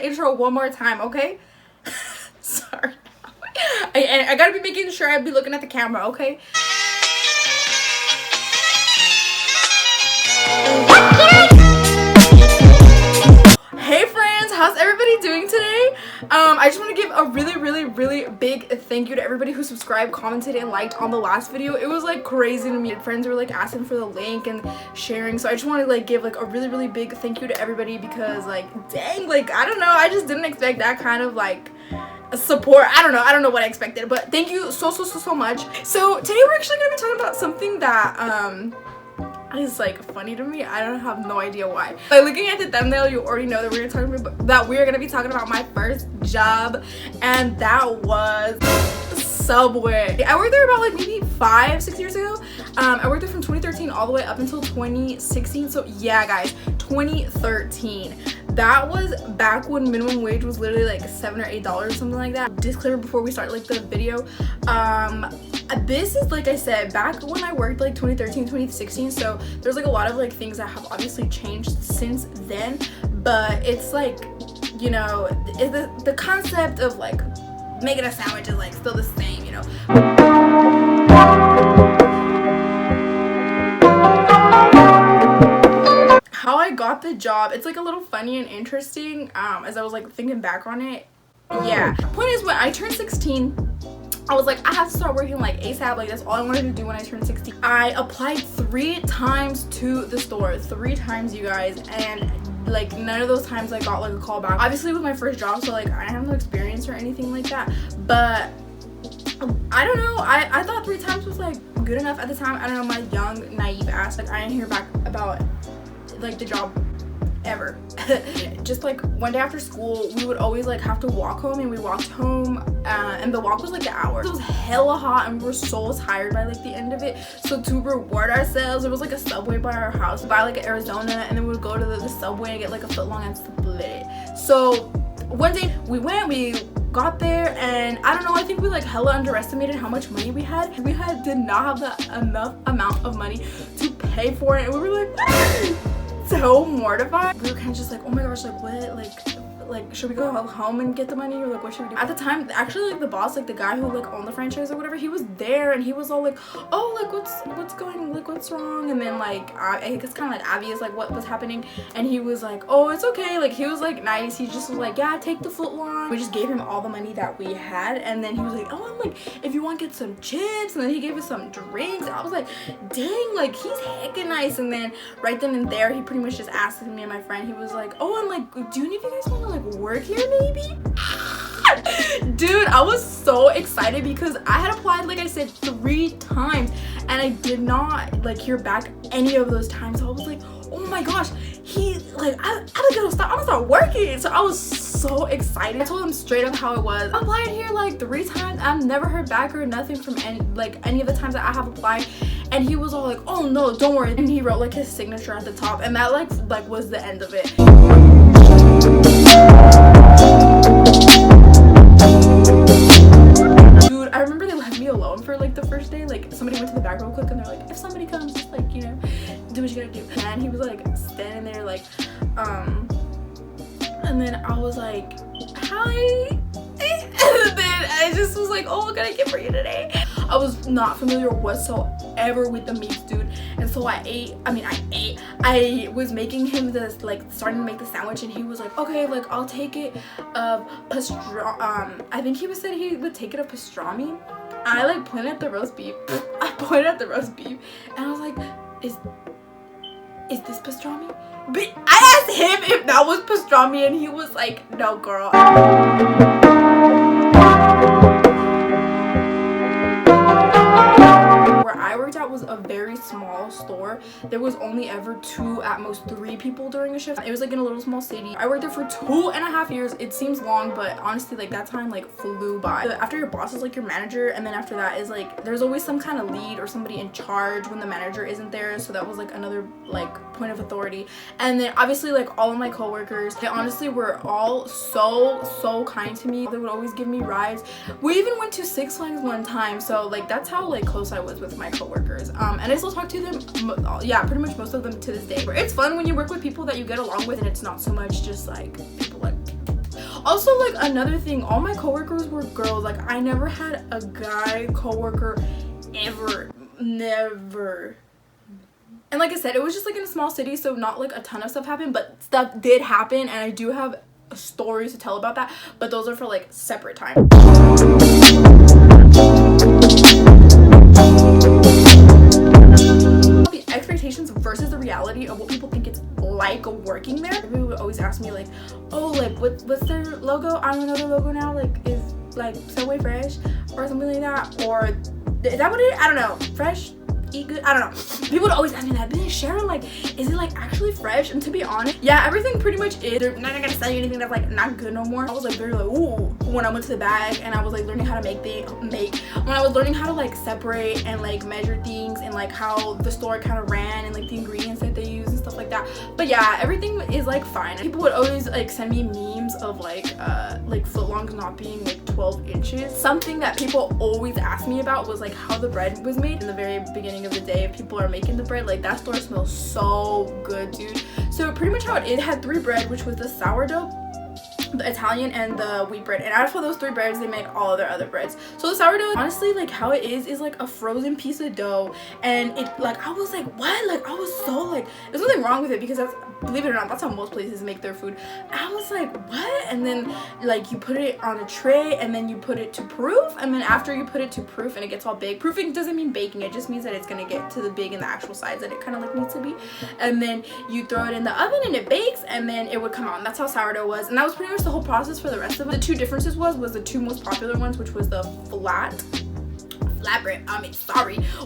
intro one more time, okay? Sorry. I gotta be making sure I be looking at the camera, okay? Hey friends, how's everybody doing today? I just want to give a really big thank you to everybody who subscribed, commented, and liked on the last video. It was like crazy to me. Friends were like asking for the link and sharing, so I just want to like give like a really big thank you to everybody, because like dang, like I don't know, I just didn't expect that kind of like support. I don't know what I expected, but thank you so much. So today we're actually gonna be talking about something that is like funny to me. I don't have no idea why. By looking at the thumbnail, you already know that we're gonna be talking about my first job, and that was Subway. I worked there about like maybe 5-6 years ago. I worked there from 2013 all the way up until 2016. So yeah guys, 2013. That was back when minimum wage was literally like $7 or $8 or something like that. Disclaimer before we start like the video, this is, like I said, back when I worked like 2013 2016, so there's like a lot of like things that have obviously changed since then, but it's like, you know, the concept of like making a sandwich is like still the same, you know. How I got the job, it's like a little funny and interesting as I was like thinking back on it. Yeah, point is, when I turned 16, I was like, I have to start working like ASAP. Like that's all I wanted to do when I turned 16. I applied 3 times to the store, 3 times, you guys, and like none of those times I got like a call back. Obviously it was my first job, so like I have no experience or anything like that, but I don't know, I thought 3 times was like good enough at the time. I don't know, my young naive ass, like I didn't hear back about like the job ever. Just like one day after school, we would always like have to walk home, and we walked home and the walk was like an hour. It was hella hot and we were so tired by like the end of it, so to reward ourselves, there was like a Subway by our house, by like Arizona, and then we would go to the Subway and get like a foot long and split it. So one day we got there, and I don't know, I think we like hella underestimated how much money we had. Did not have enough amount of money to pay for it, and we were like so mortified. We were kind of just like, oh my gosh, like what, like should we go home and get the money, or like what should we do? At the time, actually, like the boss, like the guy who like owned the franchise or whatever, he was there, and he was all like, oh, like what's wrong? And then like I guess kind of like obvious like what was happening, and he was like, oh, it's okay. Like he was like nice. He just was like, yeah, take the foot long. We just gave him all the money that we had, and then he was like, oh, I'm like, if you want, get some chips, and then he gave us some drinks. I was like, dang, like he's heckin' nice. And then right then and there, he pretty much just asked me and my friend, he was like, oh, I'm like, do any of you guys want to like work here maybe? Dude, I was so excited because I had applied, like I said, 3 times, and I did not like hear back any of those times. So I was like, oh my gosh, he like I'm gonna start working. So I was so excited. I told him straight up how it was. I applied here like 3 times. I've never heard back or nothing from any of the times that I have applied. And he was all like, oh no, don't worry. And he wrote like his signature at the top, and that like was the end of it. Dude, I remember they left me alone for like the first day. Like somebody went to the back real quick, and they're like, if somebody comes, just like, you know, do what you gotta do. And he was like standing there like and then I was like, hi. And then I just was like, oh, what can I get for you today? I was not familiar whatsoever with the meats, dude, and so I was making him this, like starting to make the sandwich, and he was like, okay, like I'll take it of I think he said he would take it of pastrami. I like pointed at the roast beef. I pointed at the roast beef, and I was like, is this pastrami? But I asked him if that was pastrami, and he was like, no girl. Where I worked at was a very small store. There was only ever 2, at most 3 people during a shift. It was like in a little small city. I worked there for 2.5 years. It seems long, but honestly, like that time like flew by. After your boss is like your manager, and then after that is like there's always some kind of lead or somebody in charge when the manager isn't there. So that was like another like point of authority. And then obviously like all of my coworkers, they honestly were all so kind to me. They would always give me rides. We even went to Six Flags one time, so like that's how like close I was with my coworkers. And I still talk to them, yeah, pretty much most of them to this day. It's fun when you work with people that you get along with, and it's not so much just like people like Also, like, another thing, all my coworkers were girls. Like, I never had a guy coworker ever. Never. And like I said, it was just like in a small city, so not like a ton of stuff happened, but stuff did happen, and I do have stories to tell about that, but those are for like separate time. The expectations versus the reality of what people think it's like working there. People would always ask me like, oh, like what's their logo? I don't know their logo now, like is like Subway Fresh or something like that, or is that what it is? I don't know. Fresh, eat good, I don't know. People would always ask me that. But Sharon, like, is it like actually fresh? And to be honest, yeah, everything pretty much is. They're not gonna sell you anything that's like not good no more. I was like very like, ooh, when I went to the bag and I was like learning how to when I was learning how to like separate and like measure things and like how the store kind of ran and like the ingredients that they use and stuff like that. But yeah, everything is like fine. People would always like send me memes of like footlongs not being like 12 inches. Something that people always asked me about was like how the bread was made. In the very beginning of the day, if people are making the bread, like that store smells so good, dude. So pretty much how it had 3 bread, which was the sourdough, the Italian, and the wheat bread, and out of those 3 breads they made all of their other breads. So the sourdough, honestly, like how it is like a frozen piece of dough, and it like I was like, what? Like I was so like, there's nothing wrong with it because that's, believe it or not, that's how most places make their food. I was like, what? And then like you put it on a tray and then you put it to proof, and then after you put it to proof and it gets all big, proofing doesn't mean baking, it just means that it's gonna get to the big and the actual size that it kind of like needs to be, and then you throw it in the oven and it bakes, and then it would come out. And that's how sourdough was, and that was pretty much the whole process for the rest of it. The 2 differences was the 2 most popular ones, which was the flat bread,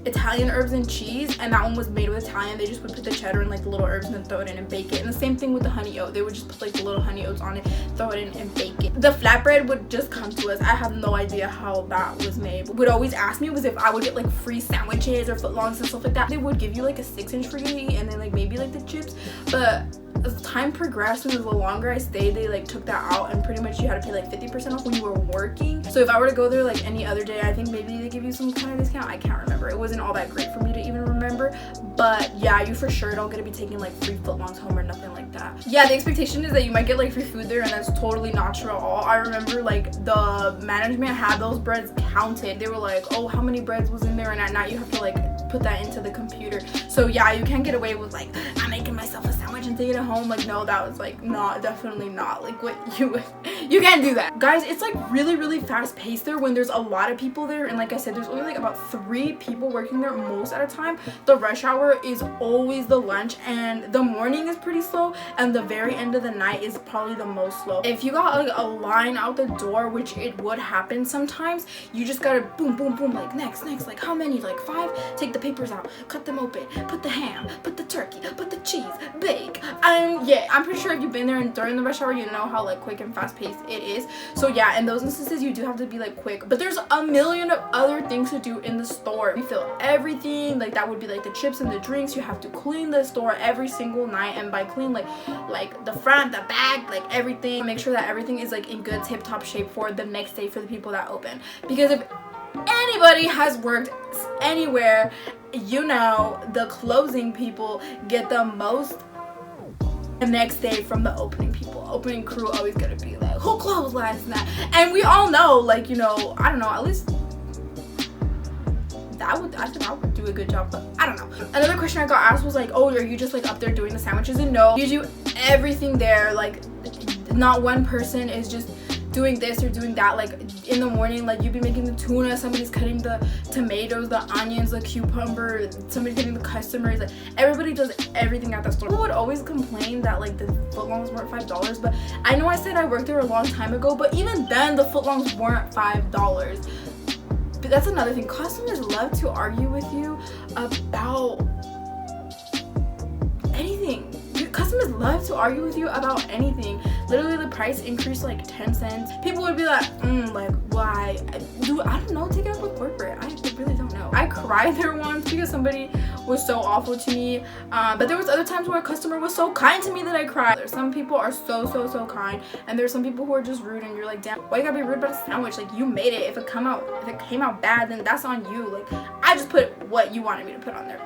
Italian herbs and cheese, and that one was made with Italian. They just would put the cheddar and like the little herbs and then throw it in and bake it. And the same thing with the honey oat, they would just put like the little honey oats on it, throw it in and bake it. The flatbread would just come to us. I have no idea how that was made. What would always ask me was if I would get like free sandwiches or footlongs and stuff like that. They would give you like a 6-inch for you to eat, and then like maybe like the chips, but as time progressed and the longer I stayed, they like took that out, and pretty much you had to pay like 50% off when you were working. So if I were to go there like any other day, I think maybe they give you some kind of discount. I can't remember. It wasn't all that great for me to even remember, but yeah, you for sure don't get to be taking like free footlongs home or nothing like that. Yeah, the expectation is that you might get like free food there, and that's totally not true at all. I remember like the management had those breads counted. They were like, oh, how many breads was in there, and at night you have to like put that into the computer. So yeah, you can't get away with like, I'm making myself a sandwich and take it home. Like, no, that was like not, definitely not like what you can't do that, guys. It's like really fast paced there when there's a lot of people there, and like I said, there's only like about 3 people working there most at a time. The rush hour is always the lunch, and the morning is pretty slow, and the very end of the night is probably the most slow. If you got like a line out the door, which it would happen sometimes, you just gotta boom like next, like how many, like 5, take the papers out, cut them open, put the ham, put the turkey, put the cheese, bake. Yeah, I'm pretty sure if you've been there and during the rush hour, you know how like quick and fast paced it is. So yeah, in those instances you do have to be like quick, but there's a million of other things to do in the store. You fill everything, like that would be like the chips and the drinks. You have to clean the store every single night, and by clean, like the front, the back, like everything. Make sure that everything is like in good tip-top shape for the next day for the people that open, because if anybody has worked anywhere, you know the closing people get the most the next day from the opening people. Opening crew always gonna be like, who closed last night? And we all know, like, you know, I don't know, at least I think I would do a good job, but I don't know. Another question I got asked was like, oh, are you just like up there doing the sandwiches? And no, you do everything there. Like, not one person is just doing this or doing that. Like in the morning, like you'd be making the tuna, somebody's cutting the tomatoes, the onions, the cucumber, somebody's getting the customers. Like everybody does everything at the store. People would always complain that like the footlongs weren't $5, but I know I said I worked there a long time ago, but even then the footlongs weren't $5. But that's another thing, customers love to argue with you about anything. Customers love to argue with you about anything. Literally the price increased like 10 cents. People would be like, like why? Dude, I don't know, take it up with corporate. I really don't know. I cried there once because somebody was so awful to me. But there was other times where a customer was so kind to me that I cried. There's some people are so kind, and there's some people who are just rude, and you're like, damn, why you gotta be rude about a sandwich? Like, you made it. If it came out bad, then that's on you. Like, I just put what you wanted me to put on there.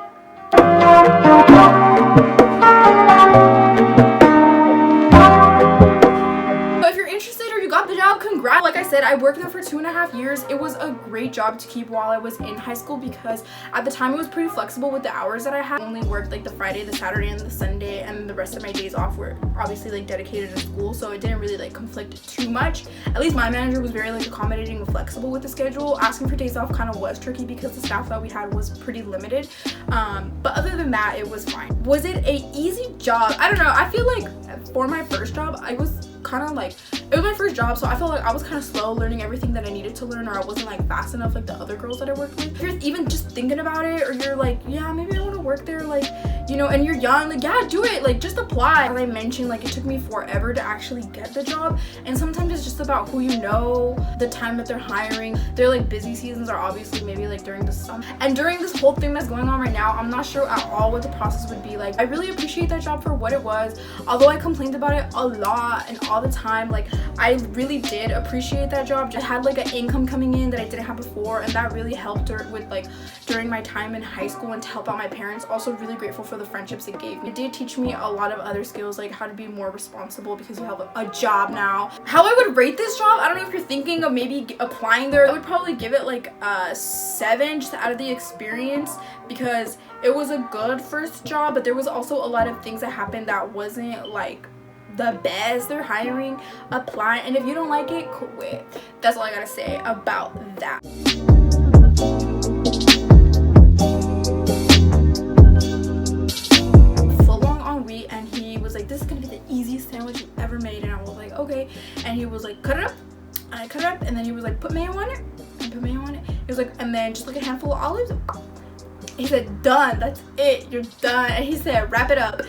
congrats. Like I said, I worked there for 2.5 years. It was a great job to keep while I was in high school because at the time it was pretty flexible with the hours that I had. I only worked like the Friday, the Saturday, and the Sunday, and the rest of my days off were obviously like dedicated to school, so it didn't really like conflict too much. At least my manager was very like accommodating and flexible with the schedule. Asking for days off kind of was tricky because the staff that we had was pretty limited, but other than that, it was fine. Was it a easy job? I don't know. I feel like for my first job, I was kind of like, it was my first job, so I felt like I was kind of slow learning everything that I needed to learn, or I wasn't like fast enough like the other girls that I worked with. If you're even just thinking about it, or you're like, yeah, maybe I want to work there, like, you know, and you're young, like, yeah, do it, like, just apply. As I mentioned, like, it took me forever to actually get the job, and sometimes it's just about who you know, the time that they're hiring. Their like busy seasons are obviously maybe like during the summer, and during this whole thing that's going on right now, I'm not sure at all what the process would be like. I really appreciate that job for what it was, although I complained about it a lot and all the time. Like, I really did appreciate that job. I had like an income coming in that I didn't have before, and that really helped with like during my time in high school and to help out my parents. Also really grateful for the friendships it gave me. It did teach me a lot of other skills, like how to be more responsible because you have a job now. How I would rate this job, I don't know if you're thinking of maybe applying there. I would probably give it like a 7 just out of the experience, because it was a good first job, but there was also a lot of things that happened that wasn't like the best. They're hiring, apply, and if you don't like it, quit. That's all I gotta say about that. Full long on wheat, and he was like, this is gonna be the easiest sandwich you've ever made, and I was like, okay. And he was like, cut it up. And I cut it up, and then he was like, put mayo on it. And put mayo on it. He was like, and then just like a handful of olives. He said, done, that's it, you're done. And he said, wrap it up.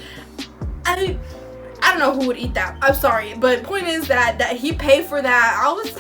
I don't know who would eat that. I'm sorry, but point is that he paid for that. I was